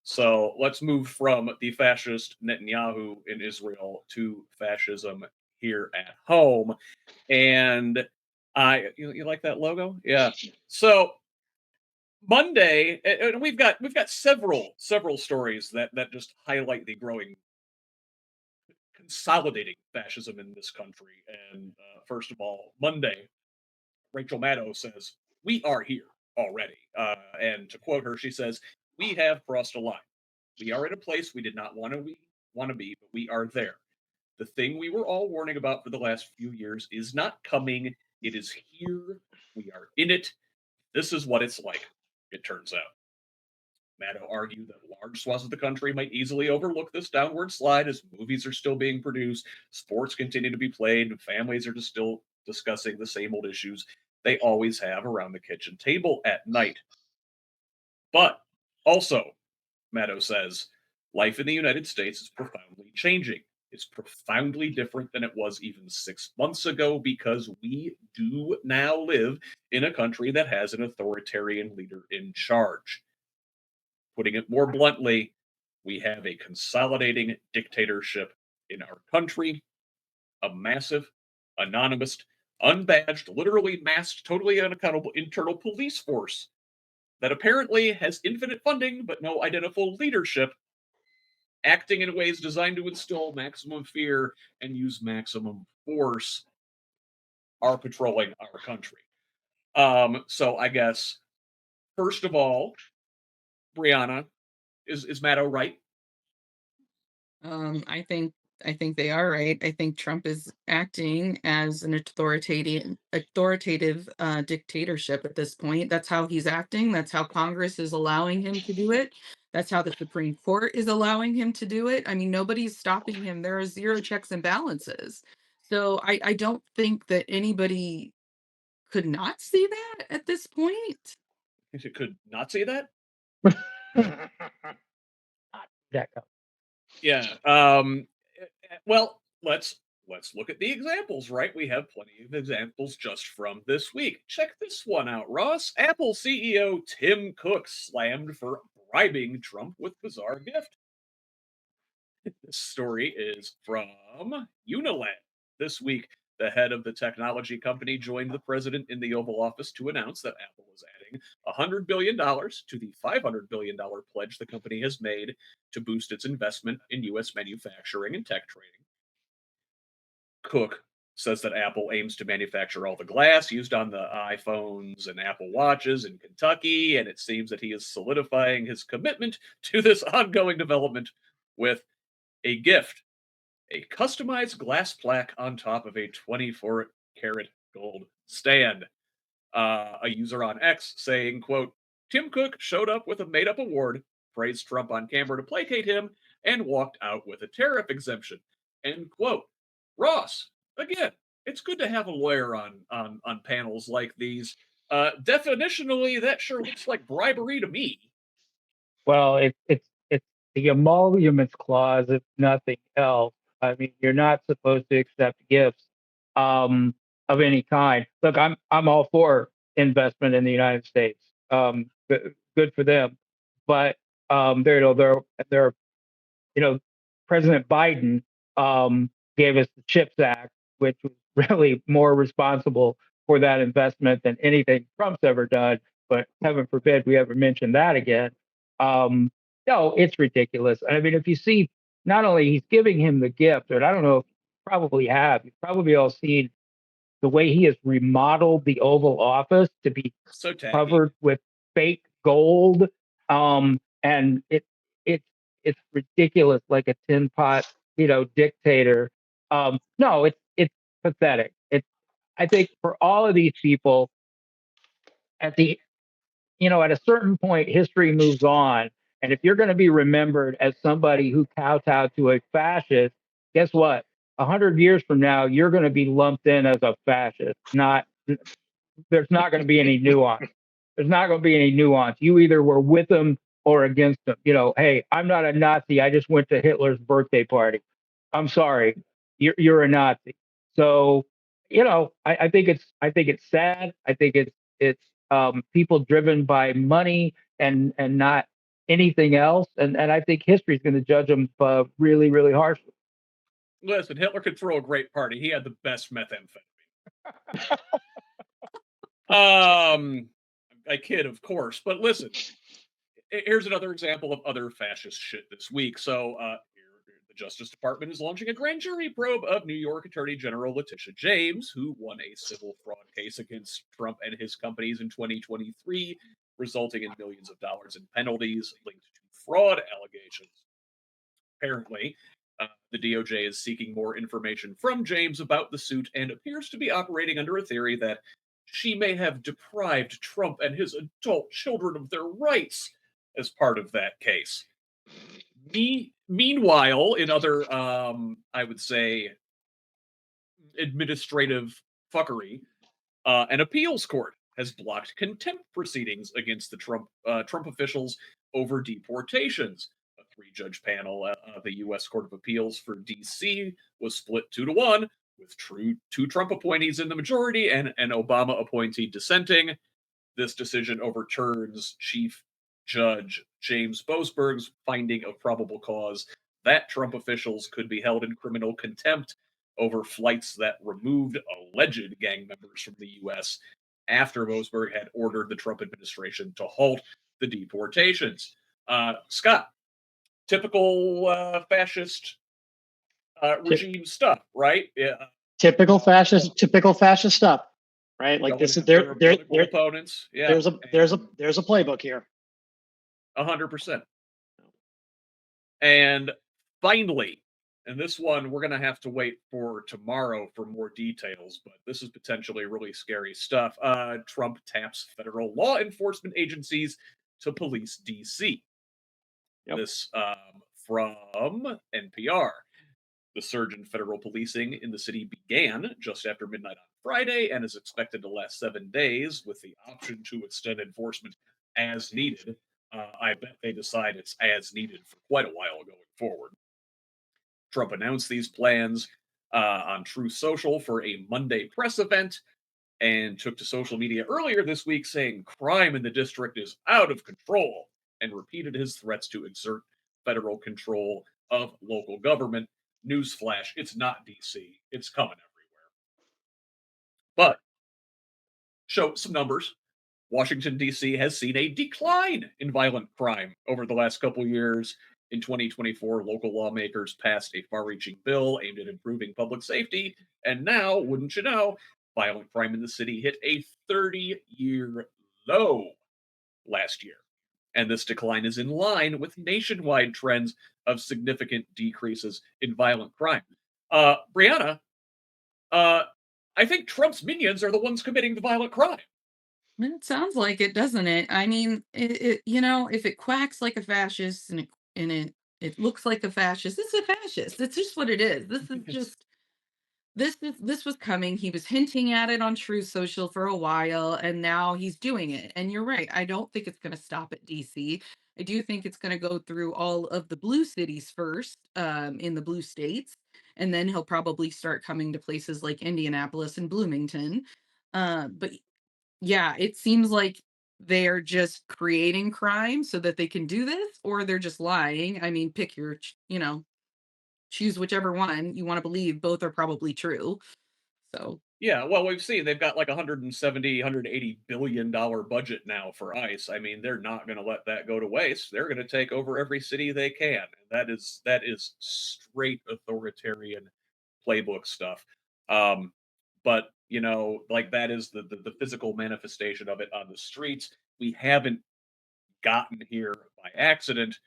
So let's move from the fascist Netanyahu in Israel to fascism here at home. And you like that logo? Yeah. So Monday, and we've got several stories that just highlight the growing consolidating fascism in this country. And first of all, Monday, Rachel Maddow says, "We are here already." And to quote her, she says, "We have crossed a line. We are in a place we did not want to be, but we are there. The thing we were all warning about for the last few years is not coming. It is here. We are in it. This is what it's like, it turns out." Maddow argued that large swaths of the country might easily overlook this downward slide as movies are still being produced, sports continue to be played, and families are just still discussing the same old issues they always have around the kitchen table at night. But also, Maddow says, life in the United States is profoundly changing. It's profoundly different than it was even 6 months ago because we do now live in a country that has an authoritarian leader in charge. Putting it more bluntly, we have a consolidating dictatorship in our country, a massive, anonymous, unbadged, literally masked, totally unaccountable internal police force that apparently has infinite funding but no identifiable leadership, acting in ways designed to instill maximum fear and use maximum force, are patrolling our country. So I guess, first of all, Brianna, is Maddow right? I think they are right. I think Trump is acting as an authoritative dictatorship at this point. That's how he's acting. That's how Congress is allowing him to do it. That's how the Supreme Court is allowing him to do it. I mean, nobody's stopping him. There are zero checks and balances. So I don't think that anybody could not see that at this point. If it could not say that? Jack up. Yeah. Well, let's look at the examples, right? We have plenty of examples just from this week. Check this one out, Ross. Apple CEO Tim Cook slammed for bribing Trump with bizarre gift. This story is from Uniland. This week, the head of the technology company joined the president in the Oval Office to announce that Apple is adding $100 billion to the $500 billion pledge the company has made to boost its investment in U.S. manufacturing and tech training. Cook says that Apple aims to manufacture all the glass used on the iPhones and Apple Watches in Kentucky, and it seems that he is solidifying his commitment to this ongoing development with a gift, a customized glass plaque on top of a 24 karat gold stand. A user on X saying, quote, Tim Cook showed up with a made up award, praised Trump on camera to placate him, and walked out with a tariff exemption. End quote. Ross, again, it's good to have a lawyer on panels like these. Definitionally, that sure looks like bribery to me. Well, it's the emoluments clause, if nothing else. I mean, you're not supposed to accept gifts of any kind. Look, I'm all for investment in the United States. Good for them, but they're President Biden gave us the CHIPS Act, which was really more responsible for that investment than anything Trump's ever done. But heaven forbid we ever mention that again. Um, no, it's ridiculous. I mean, if you see, not only he's giving him the gift, but I don't know if you probably have, you've probably all seen the way he has remodeled the Oval Office to be So tacky. covered with fake gold. And it's ridiculous, like a tin pot, dictator. No, it's pathetic. I think for all of these people, at the at a certain point, history moves on. And if you're going to be remembered as somebody who kowtowed to a fascist, guess what? 100 years from now, you're going to be lumped in as a fascist. There's not going to be any nuance. There's not going to be any nuance. You either were with them or against them. Hey, I'm not a Nazi. I just went to Hitler's birthday party. I'm sorry, you're a Nazi. So, I think it's sad. I think it's people driven by money and not anything else. And I think history is going to judge them really, really harshly. Listen, Hitler could throw a great party. He had the best methamphetamine. I kid, of course, but listen, here's another example of other fascist shit this week. So, the Justice Department is launching a grand jury probe of New York Attorney General Letitia James, who won a civil fraud case against Trump and his companies in 2023, resulting in millions of dollars in penalties linked to fraud allegations. Apparently, the DOJ is seeking more information from James about the suit and appears to be operating under a theory that she may have deprived Trump and his adult children of their rights as part of that case. Meanwhile, in other, I would say, administrative fuckery, an appeals court has blocked contempt proceedings against the Trump officials over deportations. A three-judge panel of the U.S. Court of Appeals for D.C. was split 2-1, with two Trump appointees in the majority and an Obama appointee dissenting. This decision overturns Chief Judge James Boasberg's finding of probable cause that Trump officials could be held in criminal contempt over flights that removed alleged gang members from the U.S. after Boasberg had ordered the Trump administration to halt the deportations. Scott, typical fascist regime stuff, right? Yeah. Typical fascist stuff, right? Like this is their opponents. Yeah, there's a playbook here. 100%. And finally, and this one we're going to have to wait for tomorrow for more details, but this is potentially really scary stuff. Trump taps federal law enforcement agencies to police DC. Yep. This from NPR. The surge in federal policing in the city began just after midnight on Friday and is expected to last 7 days with the option to extend enforcement as needed. I bet they decide it's as needed for quite a while going forward. Trump announced these plans on Truth Social for a Monday press event and took to social media earlier this week saying crime in the district is out of control and repeated his threats to exert federal control of local government. Newsflash, it's not DC. It's coming everywhere. But show some numbers. Washington, D.C. has seen a decline in violent crime over the last couple years. In 2024, local lawmakers passed a far-reaching bill aimed at improving public safety. And now, wouldn't you know, violent crime in the city hit a 30-year low last year. And this decline is in line with nationwide trends of significant decreases in violent crime. Brianna, I think Trump's minions are the ones committing the violent crime. It sounds like it, doesn't it? I mean, if it quacks like a fascist and it looks like a fascist, it's a fascist. It's just what it is. This is just this was coming. He was hinting at it on Truth Social for a while, and now he's doing it. And you're right. I don't think it's going to stop at DC. I do think it's going to go through all of the blue cities first, in the blue states, and then he'll probably start coming to places like Indianapolis and Bloomington. But yeah, it seems like they're just creating crime so that they can do this, or they're just lying. I mean, pick your, choose whichever one you want to believe. Both are probably true. So yeah, well, we've seen they've got like 170, 180 billion dollar budget now for ICE. I mean, they're not going to let that go to waste. They're going to take over every city they can. That is straight authoritarian playbook stuff. But like that is the physical manifestation of it on the streets. We haven't gotten here by accident.